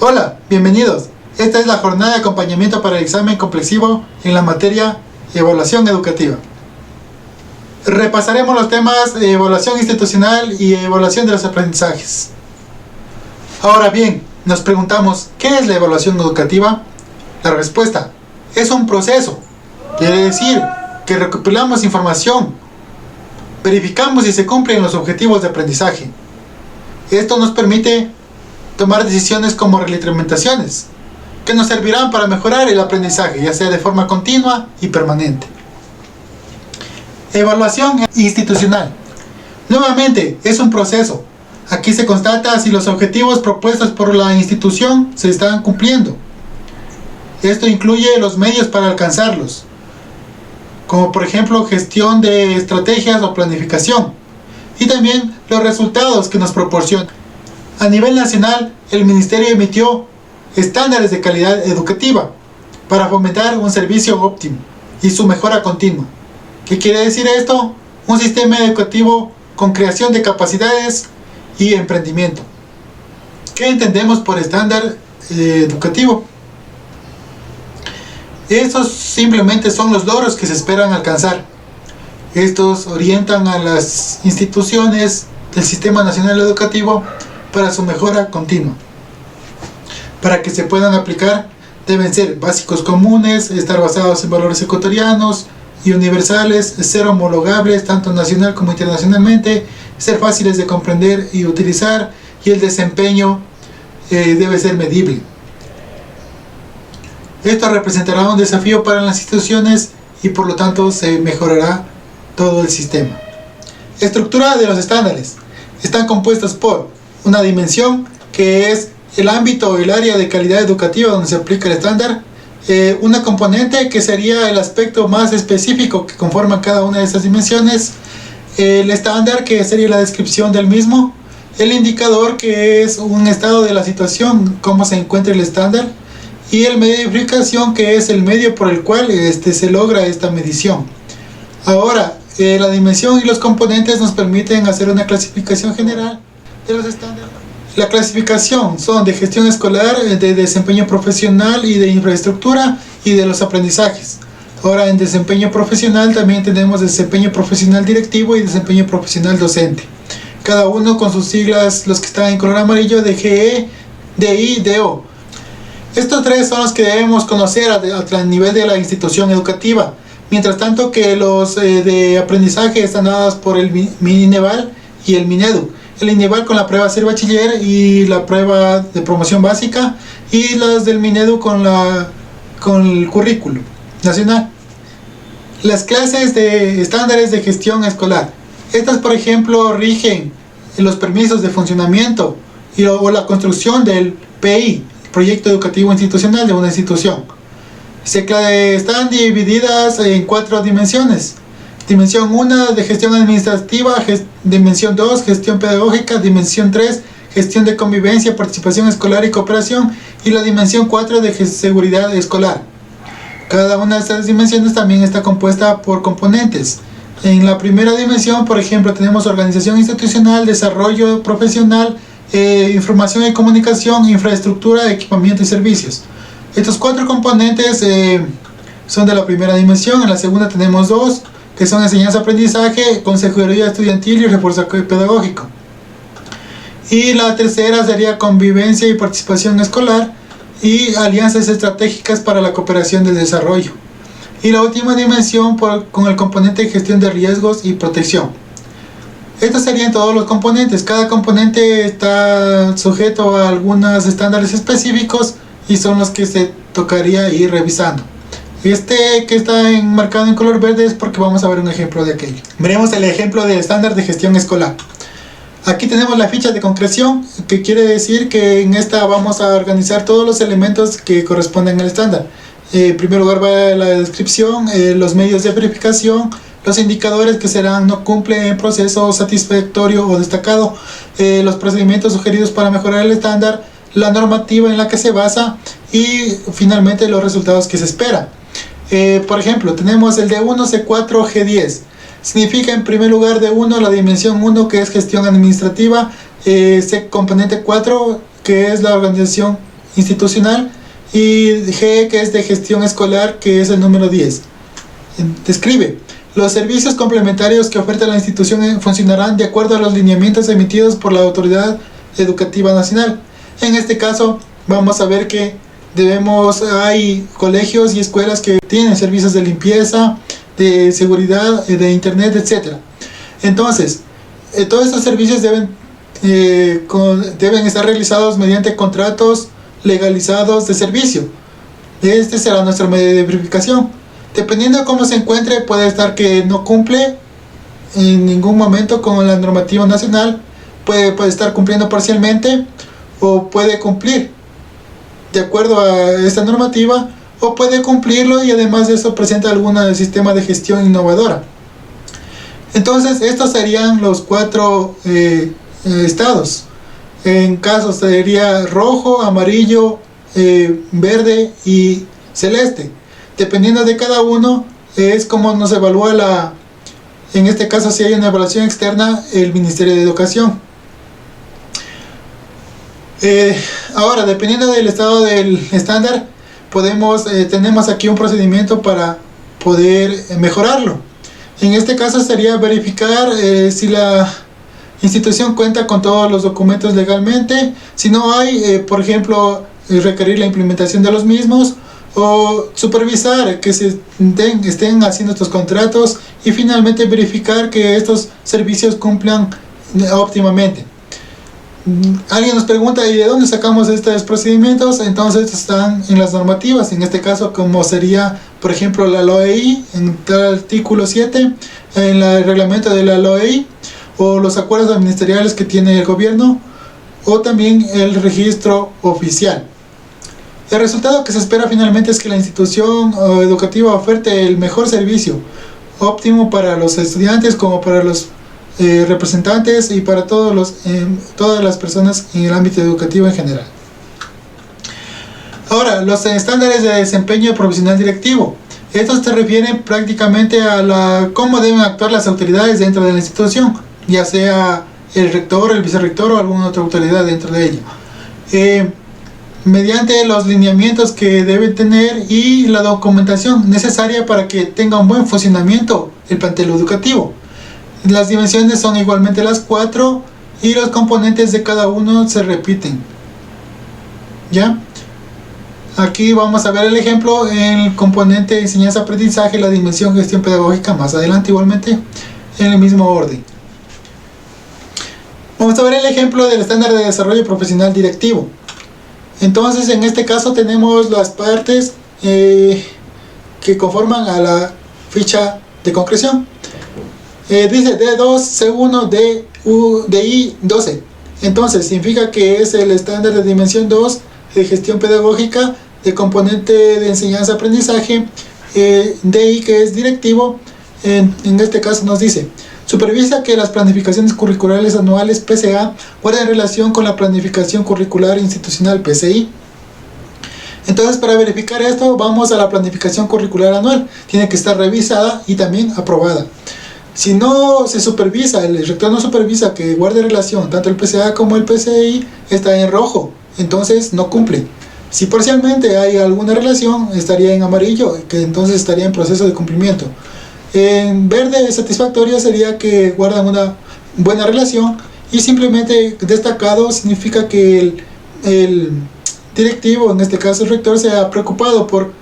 Hola, bienvenidos. Esta es la jornada de acompañamiento para el examen complexivo en la materia Evaluación Educativa. Repasaremos los temas de evaluación institucional y evaluación de los aprendizajes. Ahora bien, nos preguntamos, ¿qué es la evaluación educativa? La respuesta, es un proceso. Quiere decir que recopilamos información, verificamos si se cumplen los objetivos de aprendizaje. Esto nos permite tomar decisiones como retroalimentaciones, que nos servirán para mejorar el aprendizaje, ya sea de forma continua y permanente. Evaluación institucional. Nuevamente, es un proceso. Aquí se constata si los objetivos propuestos por la institución se están cumpliendo. Esto incluye los medios para alcanzarlos, como por ejemplo gestión de estrategias o planificación, y también los resultados que nos proporcionan. A nivel nacional, el Ministerio emitió estándares de calidad educativa para fomentar un servicio óptimo y su mejora continua. ¿Qué quiere decir esto? Un sistema educativo con creación de capacidades y emprendimiento. ¿Qué entendemos por estándar educativo? Estos simplemente son los logros que se esperan alcanzar. Estos orientan a las instituciones del Sistema Nacional Educativo para su mejora continua. Para que se puedan aplicar, deben ser básicos comunes, estar basados en valores ecuatorianos y universales, ser homologables tanto nacional como internacionalmente, ser fáciles de comprender y utilizar, y el desempeño debe ser medible. Esto representará un desafío para las instituciones y por lo tanto se mejorará todo el sistema. Estructura de los estándares. Están compuestos por una dimensión que es el ámbito o el área de calidad educativa donde se aplica el estándar, una componente que sería el aspecto más específico que conforma cada una de esas dimensiones, el estándar que sería la descripción del mismo, el indicador que es un estado de la situación, cómo se encuentra el estándar, y el medio de verificación que es el medio por el cual se logra esta medición. Ahora, la dimensión y los componentes nos permiten hacer una clasificación general de los estándares. La clasificación son de gestión escolar, de desempeño profesional y de infraestructura y de los aprendizajes. Ahora en desempeño profesional también tenemos desempeño profesional directivo y desempeño profesional docente. Cada uno con sus siglas, los que están en color amarillo, de GE, DI, DO. Estos tres son los que debemos conocer a nivel de la institución educativa. Mientras tanto que los de aprendizaje están dados por el Mineval y el Minedu. El Mineval con la prueba ser bachiller y la prueba de promoción básica, y las del Minedu con el currículo nacional. Las clases de estándares de gestión escolar. Estas, por ejemplo, rigen los permisos de funcionamiento o la construcción del PI, Proyecto Educativo Institucional de una institución. Están divididas en 4 dimensiones. Dimensión 1 de gestión administrativa, dimensión 2 gestión pedagógica, dimensión 3 gestión de convivencia, participación escolar y cooperación, y la dimensión 4 de seguridad escolar. Cada una de estas dimensiones también está compuesta por componentes. En la primera dimensión, por ejemplo, tenemos organización institucional, desarrollo profesional, información y comunicación, infraestructura, equipamiento y servicios. Estos 4 componentes son de la primera dimensión. En la segunda tenemos 2, que son enseñanza-aprendizaje, consejería estudiantil y refuerzo pedagógico. Y la tercera sería convivencia y participación escolar y alianzas estratégicas para la cooperación del desarrollo. Y la última dimensión con el componente de gestión de riesgos y protección. Estos serían todos los componentes. Cada componente está sujeto a algunos estándares específicos y son los que se tocaría ir revisando. Este que está enmarcado en color verde es porque vamos a ver un ejemplo de aquello. Veremos el ejemplo del estándar de gestión escolar. Aquí tenemos la ficha de concreción, que quiere decir que en esta vamos a organizar todos los elementos que corresponden al estándar. En primer lugar va la descripción, los medios de verificación, los indicadores que serán no cumplen en proceso satisfactorio o destacado, los procedimientos sugeridos para mejorar el estándar, la normativa en la que se basa y finalmente los resultados que se esperan. Por ejemplo, tenemos el D1, C4, G10. Significa en primer lugar D1 la dimensión 1, que es gestión administrativa, C componente 4, que es la organización institucional, y G, que es de gestión escolar, que es el número 10. Describe: los servicios complementarios que oferta la institución funcionarán de acuerdo a los lineamientos emitidos por la Autoridad Educativa Nacional. En este caso vamos a ver que hay colegios y escuelas que tienen servicios de limpieza, de seguridad, de internet, etc. Entonces, todos estos servicios deben estar realizados mediante contratos legalizados de servicio. Este será nuestro medio de verificación. Dependiendo de cómo se encuentre, puede estar que no cumple en ningún momento con la normativa nacional, puede estar cumpliendo parcialmente, o puede cumplir de acuerdo a esta normativa, o puede cumplirlo y además de eso presenta algún sistema de gestión innovadora. Entonces estos serían los 4 estados. En casos sería rojo, amarillo, verde y celeste. Dependiendo de cada uno es como nos evalúa en este caso, si hay una evaluación externa, el Ministerio de Educación. Ahora, dependiendo del estado del estándar, tenemos aquí un procedimiento para poder mejorarlo. En este caso sería verificar si la institución cuenta con todos los documentos legalmente. Si no hay, por ejemplo, requerir la implementación de los mismos, o supervisar que se estén haciendo estos contratos, y finalmente verificar que estos servicios cumplan óptimamente. Alguien nos pregunta: ¿y de dónde sacamos estos procedimientos? Entonces están en las normativas, en este caso como sería, por ejemplo, la LOEI, en el artículo 7, en el reglamento de la LOEI, o los acuerdos ministeriales que tiene el gobierno, o también el registro oficial. El resultado que se espera finalmente es que la institución educativa oferte el mejor servicio, óptimo para los estudiantes como para los representantes y para todas las personas en el ámbito educativo en general. Ahora, los estándares de desempeño profesional directivo. Estos se refieren prácticamente a cómo deben actuar las autoridades dentro de la institución, ya sea el rector, el vicerrector o alguna otra autoridad dentro de ella. Mediante los lineamientos que deben tener y la documentación necesaria para que tenga un buen funcionamiento el plantel educativo. Las dimensiones son igualmente las 4 y los componentes de cada uno se repiten. ¿Ya? Aquí vamos a ver el ejemplo en el componente enseñanza-aprendizaje, la dimensión gestión pedagógica, más adelante igualmente en el mismo orden. Vamos a ver el ejemplo del estándar de desarrollo profesional directivo. Entonces, en este caso tenemos las partes que conforman a la ficha de concreción. Dice D2, C1, DI 12. Entonces, significa que es el estándar de dimensión 2 de gestión pedagógica, de componente de enseñanza-aprendizaje, DI, que es directivo. En este caso nos dice: supervisa que las planificaciones curriculares anuales PCA guarden relación con la planificación curricular institucional PCI. Entonces, para verificar esto, vamos a la planificación curricular anual. Tiene que estar revisada y también aprobada. Si no se supervisa, el rector no supervisa que guarde relación, tanto el PCA como el PCI está en rojo, entonces no cumple. Si parcialmente hay alguna relación, estaría en amarillo, que entonces estaría en proceso de cumplimiento. En verde satisfactorio sería que guardan una buena relación, y simplemente destacado significa que el directivo, en este caso el rector, se ha preocupado por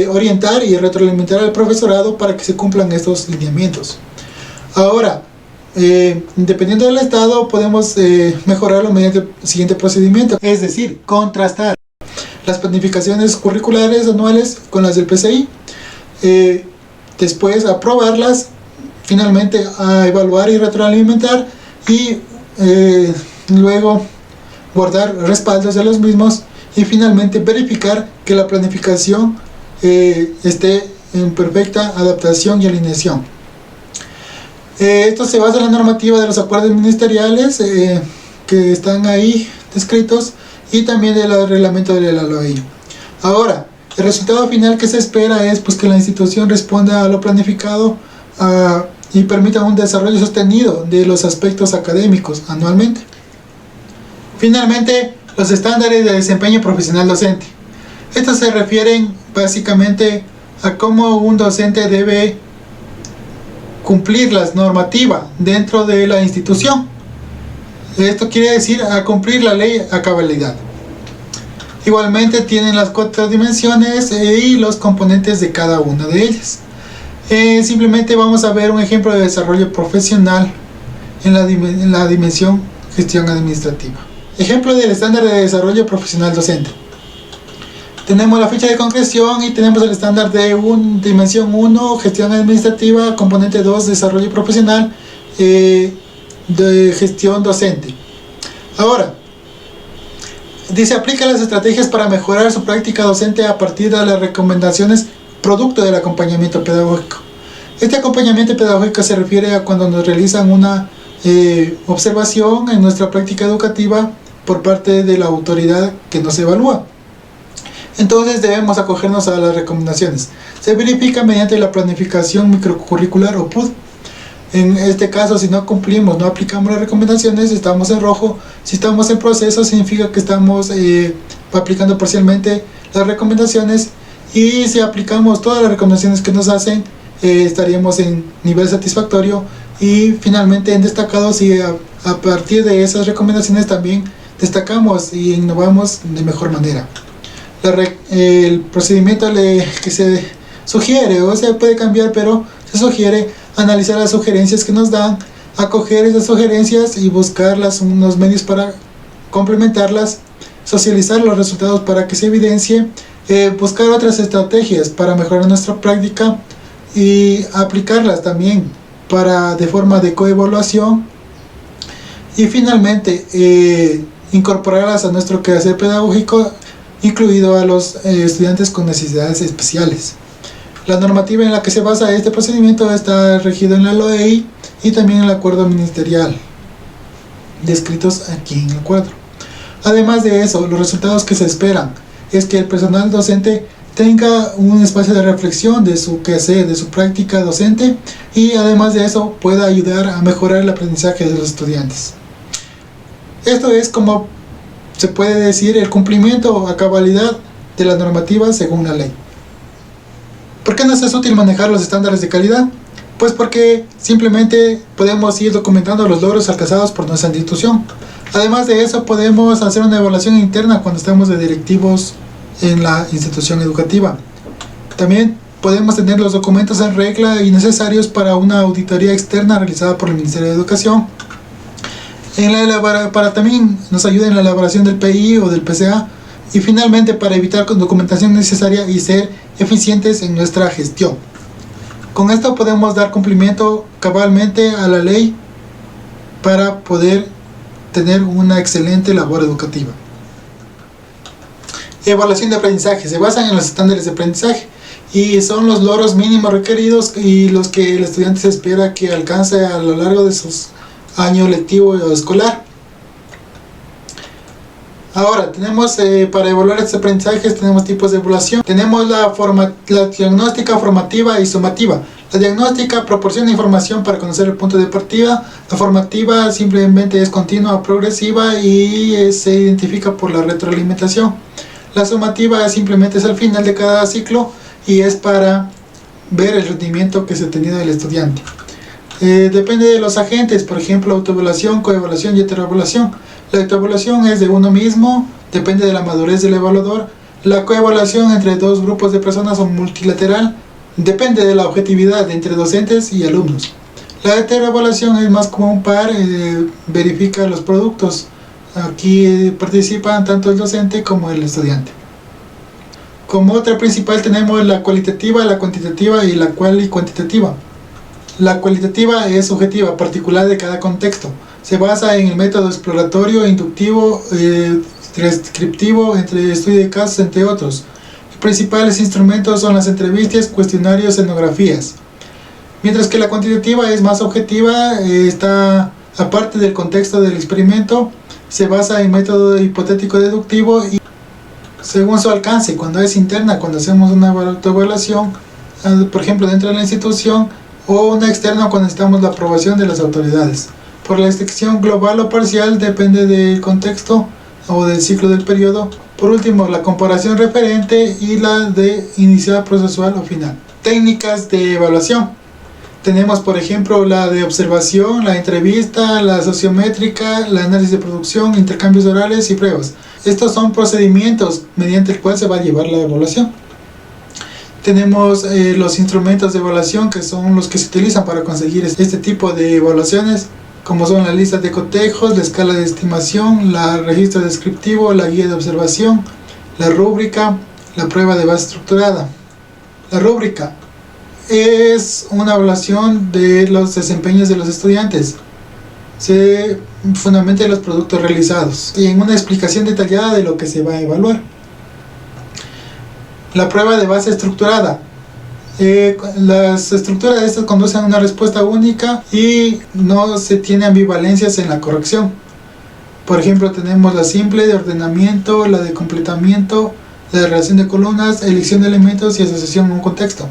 orientar y retroalimentar al profesorado para que se cumplan estos lineamientos. Ahora, dependiendo del estado, podemos mejorarlo mediante el siguiente procedimiento, es decir, contrastar las planificaciones curriculares anuales con las del PCI. Después aprobarlas, finalmente a evaluar y retroalimentar, y luego guardar respaldos de los mismos, y finalmente verificar que la planificación esté en perfecta adaptación y alineación. Esto se basa en la normativa de los acuerdos ministeriales que están ahí descritos, y también del reglamento de la LOEI. Ahora, El resultado final que se espera es pues, que la institución responda a lo planificado y permita un desarrollo sostenido de los aspectos académicos anualmente. Finalmente, los estándares de desempeño profesional docente. Estos se refieren básicamente a cómo un docente debe cumplir las normativas dentro de la institución. Esto quiere decir a cumplir la ley a cabalidad. Igualmente tienen las 4 dimensiones y los componentes de cada una de ellas. Simplemente vamos a ver un ejemplo de desarrollo profesional en la dimensión gestión administrativa. Ejemplo del estándar de desarrollo profesional docente. Tenemos la ficha de concreción y tenemos el estándar de dimensión 1, gestión administrativa, componente 2, desarrollo profesional, de gestión docente. Ahora, dice aplica las estrategias para mejorar su práctica docente a partir de las recomendaciones producto del acompañamiento pedagógico. Este acompañamiento pedagógico se refiere a cuando nos realizan una observación en nuestra práctica educativa por parte de la autoridad que nos evalúa. Entonces debemos acogernos a las recomendaciones. Se verifica mediante la planificación microcurricular o PUD. En este caso, si no cumplimos, no aplicamos las recomendaciones, estamos en rojo. Si estamos en proceso, significa que estamos aplicando parcialmente las recomendaciones. Y si aplicamos todas las recomendaciones que nos hacen, estaríamos en nivel satisfactorio. Y finalmente en destacado, si a partir de esas recomendaciones también destacamos y innovamos de mejor manera. El procedimiento que se sugiere, o sea, puede cambiar, pero se sugiere analizar las sugerencias que nos dan, acoger esas sugerencias y buscar unos medios para complementarlas, socializar los resultados para que se evidencie, buscar otras estrategias para mejorar nuestra práctica y aplicarlas también de forma de coevaluación y finalmente incorporarlas a nuestro quehacer pedagógico, incluido a los estudiantes con necesidades especiales. La normativa en la que se basa este procedimiento está regido en la LOEI y también en el acuerdo ministerial, descritos aquí en el cuadro. Además de eso, los resultados que se esperan es que el personal docente tenga un espacio de reflexión de su quehacer, de su práctica docente y además de eso pueda ayudar a mejorar el aprendizaje de los estudiantes. Esto es como se puede decir el cumplimiento a cabalidad de la normativa según la ley. ¿Por qué nos es útil manejar los estándares de calidad? Pues porque simplemente podemos ir documentando los logros alcanzados por nuestra institución. Además de eso, podemos hacer una evaluación interna cuando estamos de directivos en la institución educativa. También podemos tener los documentos en regla y necesarios para una auditoría externa realizada por el Ministerio de Educación. También nos ayuda en la elaboración del PI o del PCA. Y finalmente para evitar documentación necesaria y ser eficientes en nuestra gestión. Con esto podemos dar cumplimiento cabalmente a la ley para poder tener una excelente labor educativa. Evaluación de aprendizaje. Se basan en los estándares de aprendizaje y son los logros mínimos requeridos y los que el estudiante se espera que alcance a lo largo de sus años lectivo o escolar. Ahora, tenemos para evaluar estos aprendizajes, tenemos tipos de evaluación. Tenemos la diagnóstica, formativa y sumativa. La diagnóstica proporciona información para conocer el punto de partida. La formativa simplemente es continua, progresiva y se identifica por la retroalimentación. La sumativa simplemente es al final de cada ciclo y es para ver el rendimiento que se ha tenido del estudiante. Depende de los agentes, por ejemplo, autoevaluación, coevaluación y heteroevaluación. La autoevaluación es de uno mismo, depende de la madurez del evaluador. La coevaluación entre dos grupos de personas o multilateral depende de la objetividad entre docentes y alumnos. La heteroevaluación es más como un par, verifica los productos. Aquí participan tanto el docente como el estudiante. Como otra principal tenemos la cualitativa, la cuantitativa y la cuantitativa. La cualitativa es subjetiva, particular de cada contexto. Se basa en el método exploratorio, inductivo, descriptivo, entre estudio de casos, entre otros. Los principales instrumentos son las entrevistas, cuestionarios, etnografías. Mientras que la cuantitativa es más objetiva, está aparte del contexto del experimento, se basa en método hipotético deductivo según su alcance. Cuando es interna, cuando hacemos una autoevaluación, por ejemplo dentro de la institución, o una externa cuando necesitamos la aprobación de las autoridades. Por la extensión global o parcial depende del contexto o del ciclo del periodo. Por último, la comparación referente y la de inicial, procesual o final. Técnicas de evaluación. Tenemos por ejemplo la de observación, la entrevista, la sociométrica, la análisis de producción, intercambios orales y pruebas. Estos son procedimientos mediante el cual se va a llevar la evaluación. Tenemos los instrumentos de evaluación, que son los que se utilizan para conseguir este tipo de evaluaciones, como son la lista de cotejos, la escala de estimación, el registro descriptivo, la guía de observación, la rúbrica, la prueba de base estructurada. La rúbrica es una evaluación de los desempeños de los estudiantes. Se fundamenta en los productos realizados y en una explicación detallada de lo que se va a evaluar. La prueba de base estructurada. Las estructuras de estas conducen a una respuesta única y no se tiene ambivalencias en la corrección. Por ejemplo, tenemos la simple de ordenamiento, la de completamiento, la de relación de columnas, elección de elementos y asociación en un contexto.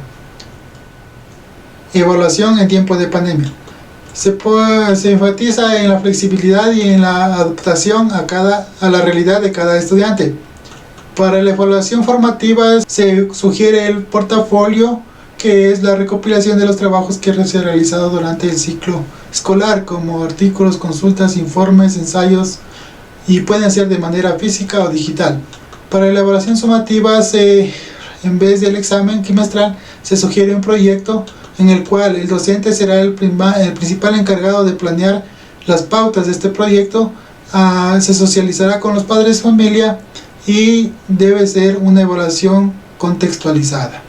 Evaluación en tiempo de pandemia. Se enfatiza en la flexibilidad y en la adaptación a la realidad de cada estudiante. Para la evaluación formativa se sugiere el portafolio, que es la recopilación de los trabajos que se han realizado durante el ciclo escolar, como artículos, consultas, informes, ensayos, y pueden ser de manera física o digital. Para la evaluación sumativa, en vez del examen quimestral, se sugiere un proyecto en el cual el docente será el principal encargado de planear las pautas de este proyecto. Se socializará con los padres de familia y debe ser una evaluación contextualizada.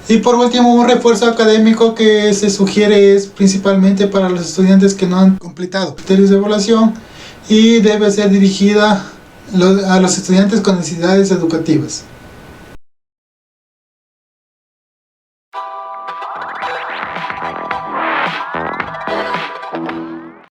Y por último, un refuerzo académico que se sugiere es principalmente para los estudiantes que no han completado criterios de evaluación y debe ser dirigida a los estudiantes con necesidades educativas.